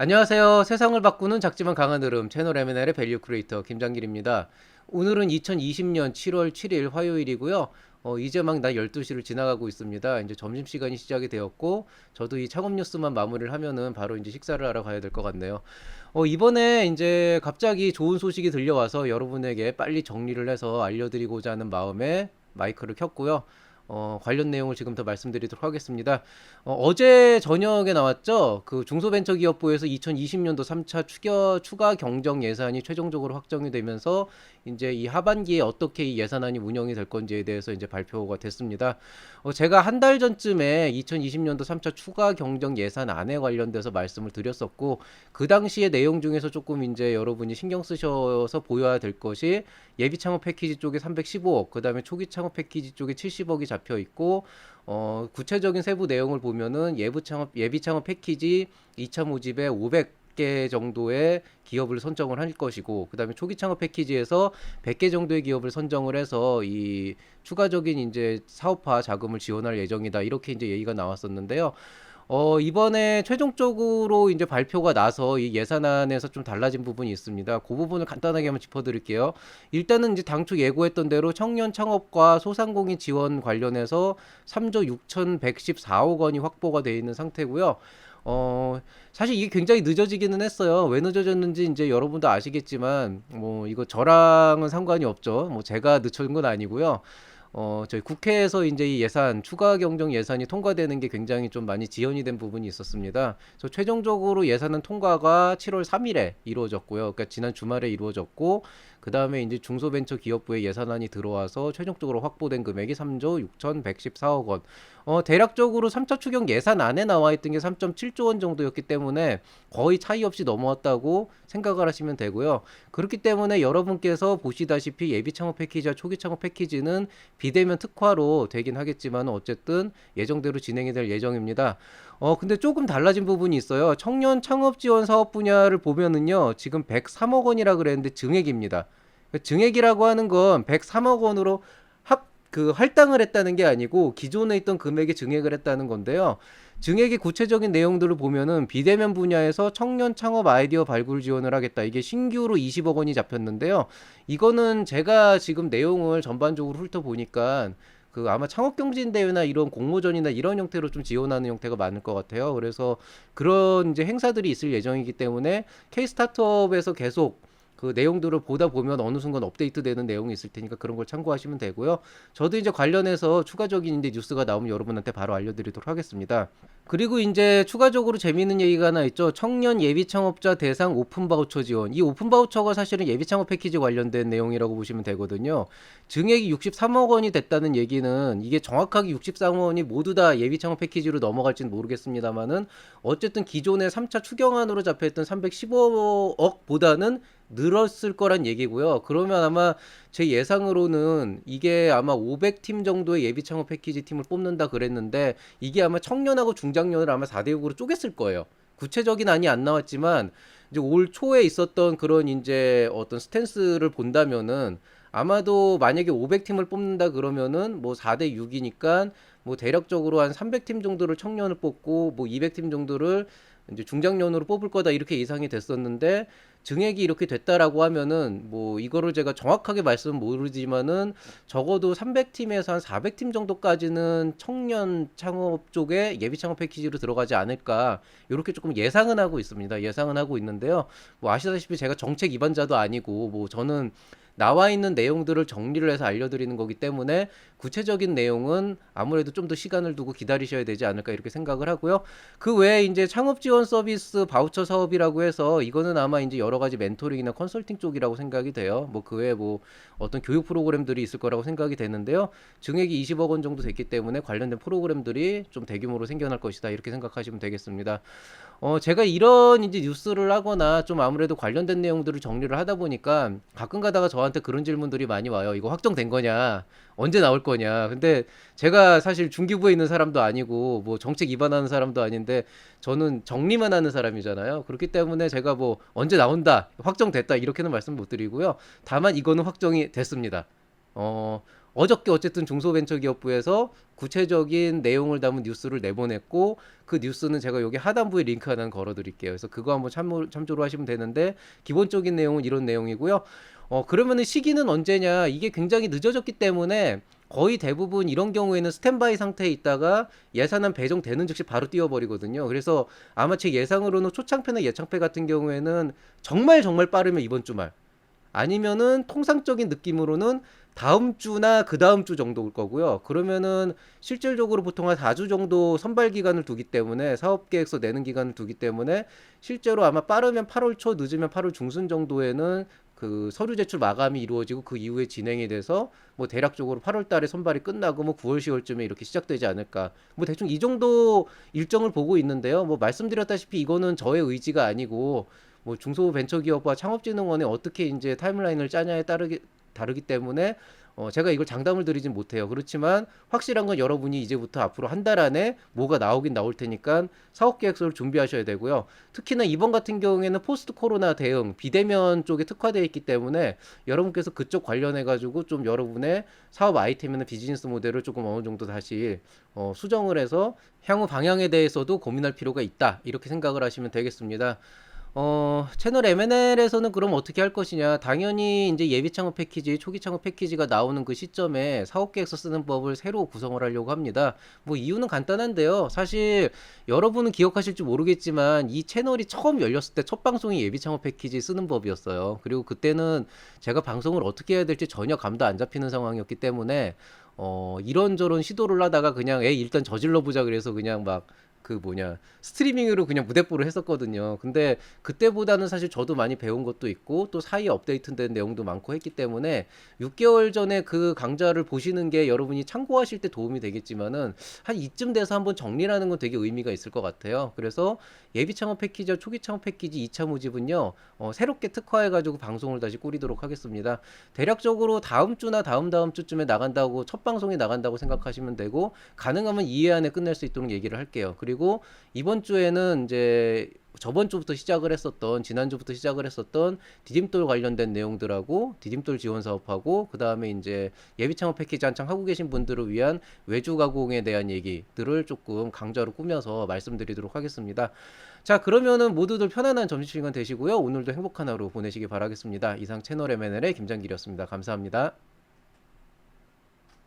안녕하세요. 세상을 바꾸는 작지만 강한 흐름 채널 M&L의 밸류 크리에이터 김장길입니다. 오늘은 2020년 7월 7일 화요일이고요. 이제 막 나 12시를 지나가고 있습니다. 이제 점심시간이 시작이 되었고, 저도 이 창업 뉴스만 마무리를 하면은 바로 이제 식사를 하러 가야 될 것 같네요. 이번에 이제 갑자기 좋은 소식이 들려와서 여러분에게 빨리 정리를 해서 알려드리고자 하는 마음에 마이크를 켰고요. 관련 내용을 지금부터 말씀드리도록 하겠습니다. 어제 저녁에 나왔죠. 그 중소벤처기업부에서 2020년도 3차 추가 경정 예산이 최종적으로 확정이 되면서 이제 이 하반기에 어떻게 이 예산안이 운영이 될 건지에 대해서 이제 발표가 됐습니다. 제가 한 달 전쯤에 2020년도 3차 추가 경정 예산안에 관련돼서 말씀을 드렸었고, 그 당시의 내용 중에서 조금 이제 여러분이 신경 쓰셔서 보여야 될 것이 예비 창업 패키지 쪽에 315억, 그다음에 초기 창업 패키지 쪽에 70억이 잡혀 있고, 구체적인 세부 내용을 보면은 예비 창업 패키지 2차 모집에 500개 정도의 기업을 선정을 할 것이고, 그다음에 초기 창업 패키지에서 100개 정도의 기업을 선정을 해서 이 추가적인 이제 사업화 자금을 지원할 예정이다. 이렇게 이제 얘기가 나왔었는데요. 이번에 최종적으로 이제 발표가 나서 이 예산안에서 좀 달라진 부분이 있습니다. 그 부분을 간단하게 한번 짚어드릴게요. 일단은 이제 당초 예고했던 대로 청년 창업과 소상공인 지원 관련해서 3조 6,114억 원이 확보가 되어 있는 상태고요. 사실 이게 굉장히 늦어지기는 했어요. 왜 늦어졌는지 이제 여러분도 아시겠지만, 뭐, 이거 저랑은 상관이 없죠. 뭐, 제가 늦춘 건 아니고요. 저희 국회에서 이제 이 예산, 추가 경정 예산이 통과되는 게 굉장히 좀 많이 지연이 된 부분이 있었습니다. 그래서 최종적으로 예산은 통과가 7월 3일에 이루어졌고요. 그러니까 지난 주말에 이루어졌고, 그 다음에 이제 중소벤처기업부의 예산안이 들어와서 최종적으로 확보된 금액이 3조 6,114억 원. 대략적으로 3차 추경 예산안에 나와 있던 게 3.7조 원 정도였기 때문에 거의 차이 없이 넘어왔다고 생각을 하시면 되고요. 그렇기 때문에 여러분께서 보시다시피 예비 창업 패키지와 초기 창업 패키지는 비대면 특화로 되긴 하겠지만 어쨌든 예정대로 진행이 될 예정입니다. 근데 조금 달라진 부분이 있어요. 청년 창업 지원 사업 분야를 보면은요, 지금 103억 원이라 그랬는데 증액입니다. 증액이라고 하는 건 103억 원으로 할당을 했다는 게 아니고 기존에 있던 금액에 증액을 했다는 건데요. 증액의 구체적인 내용들을 보면은 비대면 분야에서 청년 창업 아이디어 발굴 지원을 하겠다. 이게 신규로 20억 원이 잡혔는데요. 이거는 제가 지금 내용을 전반적으로 훑어보니까 그 아마 창업경진대회나 이런 공모전이나 이런 형태로 좀 지원하는 형태가 많을 것 같아요. 그래서 그런 이제 행사들이 있을 예정이기 때문에 K-스타트업에서 계속 그 내용들을 보다 보면 어느 순간 업데이트되는 내용이 있을 테니까 그런 걸 참고하시면 되고요. 저도 이제 관련해서 추가적인 이제 뉴스가 나오면 여러분한테 바로 알려드리도록 하겠습니다. 그리고 이제 추가적으로 재미있는 얘기가 하나 있죠. 청년 예비 창업자 대상 오픈 바우처 지원. 이 오픈 바우처가 사실은 예비 창업 패키지 관련된 내용이라고 보시면 되거든요. 증액이 63억 원이 됐다는 얘기는 이게 정확하게 63억 원이 모두 다 예비 창업 패키지로 넘어갈지는 모르겠습니다만은 어쨌든 기존의 3차 추경안으로 잡혀있던 315억보다는 늘었을 거란 얘기고요. 그러면 아마 제 예상으로는 이게 아마 500팀 정도의 예비 창업 패키지 팀을 뽑는다 그랬는데 이게 아마 청년하고 중장년을 아마 4대 6으로 쪼갰을 거예요. 구체적인 안이 안 나왔지만 이제 올 초에 있었던 그런 이제 어떤 스탠스를 본다면은 아마도 만약에 500팀을 뽑는다 그러면은 뭐 4대 6이니까 뭐 대략적으로 한 300팀 정도를 청년을 뽑고 뭐 200팀 정도를 이제 중장년으로 뽑을 거다 이렇게 예상이 됐었는데 증액이 이렇게 됐다라고 하면은 뭐 이거를 제가 정확하게 말씀은 모르지만은 적어도 300팀에서 한 400팀 정도까지는 청년 창업 쪽에 예비 창업 패키지로 들어가지 않을까 이렇게 조금 예상은 하고 있습니다. 예상은 하고 있는데요. 뭐 아시다시피 제가 정책 입안자도 아니고 뭐 저는 나와 있는 내용들을 정리를 해서 알려드리는 거기 때문에 구체적인 내용은 아무래도 좀 더 시간을 두고 기다리셔야 되지 않을까 이렇게 생각을 하고요. 그 외에 이제 창업 지원 서비스 바우처 사업이라고 해서 이거는 아마 이제 여러 가지 멘토링이나 컨설팅 쪽이라고 생각이 돼요. 뭐 그 외에 뭐 어떤 교육 프로그램들이 있을 거라고 생각이 되는데요. 증액이 20억 원 정도 됐기 때문에 관련된 프로그램들이 좀 대규모로 생겨날 것이다 이렇게 생각하시면 되겠습니다. 제가 이런 이제 뉴스를 하거나 좀 아무래도 관련된 내용들을 정리를 하다 보니까 가끔 가다가 저한테 그런 질문들이 많이 와요. 이거 확정된 거냐? 언제 나올 거냐? 근데 제가 사실 중기부에 있는 사람도 아니고 뭐 정책 위반하는 사람도 아닌데 저는 정리만 하는 사람이잖아요. 그렇기 때문에 제가 뭐 언제 나온다, 확정됐다 이렇게는 말씀 못 드리고요. 다만 이거는 확정이 됐습니다. 어, 어저께 어쨌든 중소벤처기업부에서 구체적인 내용을 담은 뉴스를 내보냈고 그 뉴스는 제가 여기 하단부에 링크 하나 걸어드릴게요. 그래서 그거 한번 참조로 하시면 되는데 기본적인 내용은 이런 내용이고요. 그러면은 시기는 언제냐? 이게 굉장히 늦어졌기 때문에 거의 대부분 이런 경우에는 스탠바이 상태에 있다가 예산안 배정되는 즉시 바로 뛰어버리거든요. 그래서 아마 제 예상으로는 초창패나 예창패 같은 경우에는 정말 정말 빠르면 이번 주말 아니면은 통상적인 느낌으로는 다음 주나 그 다음 주 정도일 거고요. 그러면은 실질적으로 보통 한 4주 정도 선발 기간을 두기 때문에 사업 계획서 내는 기간을 두기 때문에 실제로 아마 빠르면 8월 초 늦으면 8월 중순 정도에는 그 서류 제출 마감이 이루어지고 그 이후에 진행이 돼서 뭐 대략적으로 8월 달에 선발이 끝나고 뭐 9월 10월쯤에 이렇게 시작되지 않을까. 뭐 대충 이 정도 일정을 보고 있는데요. 뭐 말씀드렸다시피 이거는 저의 의지가 아니고 뭐 중소벤처기업과 창업진흥원에 어떻게 이제 타임라인을 짜냐에 따르기 다르기 때문에 제가 이걸 장담을 드리진 못해요. 그렇지만 확실한 건 여러분이 이제부터 앞으로 한 달 안에 뭐가 나오긴 나올 테니까 사업 계획서를 준비하셔야 되고요. 특히나 이번 같은 경우에는 포스트 코로나 대응 비대면 쪽에 특화되어 있기 때문에 여러분께서 그쪽 관련해 가지고 좀 여러분의 사업 아이템이나 비즈니스 모델을 조금 어느 정도 다시 수정을 해서 향후 방향에 대해서도 고민할 필요가 있다. 이렇게 생각을 하시면 되겠습니다. 채널 M&L에서는 그럼 어떻게 할 것이냐. 당연히 이제 예비 창업 패키지, 초기 창업 패키지가 나오는 그 시점에 사업 계획서 쓰는 법을 새로 구성을 하려고 합니다. 뭐 이유는 간단한데요. 사실 여러분은 기억하실지 모르겠지만 이 채널이 처음 열렸을 때 첫 방송이 예비 창업 패키지 쓰는 법이었어요. 그리고 그때는 제가 방송을 어떻게 해야 될지 전혀 감도 안 잡히는 상황이었기 때문에 이런저런 시도를 하다가 그냥 일단 저질러 보자 그래서 그냥 막 그 뭐냐 스트리밍으로 그냥 무대뽀를 했었거든요. 근데 그때보다는 사실 저도 많이 배운 것도 있고 또 사이에 업데이트된 내용도 많고 했기 때문에 6개월 전에 그 강좌를 보시는 게 여러분이 참고하실 때 도움이 되겠지만은 한 이쯤 돼서 한번 정리라는 건 되게 의미가 있을 것 같아요. 그래서 예비 창업 패키지와 초기 창업 패키지 2차 모집은요 새롭게 특화해가지고 방송을 다시 꾸리도록 하겠습니다. 대략적으로 다음 주나 다음 다음 주쯤에 나간다고 첫 방송이 나간다고 생각하시면 되고 가능하면 2회 안에 끝낼 수 있도록 얘기를 할게요. 그리고 이번 주에는 이제 저번 주부터 시작을 했었던 지난주부터 시작을 했었던 디딤돌 관련된 내용들하고 디딤돌 지원 사업하고 그 다음에 이제 예비 창업 패키지 한창 하고 계신 분들을 위한 외주 가공에 대한 얘기들을 조금 강좌로 꾸며서 말씀드리도록 하겠습니다. 자, 그러면은 모두들 편안한 점심시간 되시고요. 오늘도 행복한 하루 보내시기 바라겠습니다. 이상 채널 M&L의 김장길이었습니다. 감사합니다.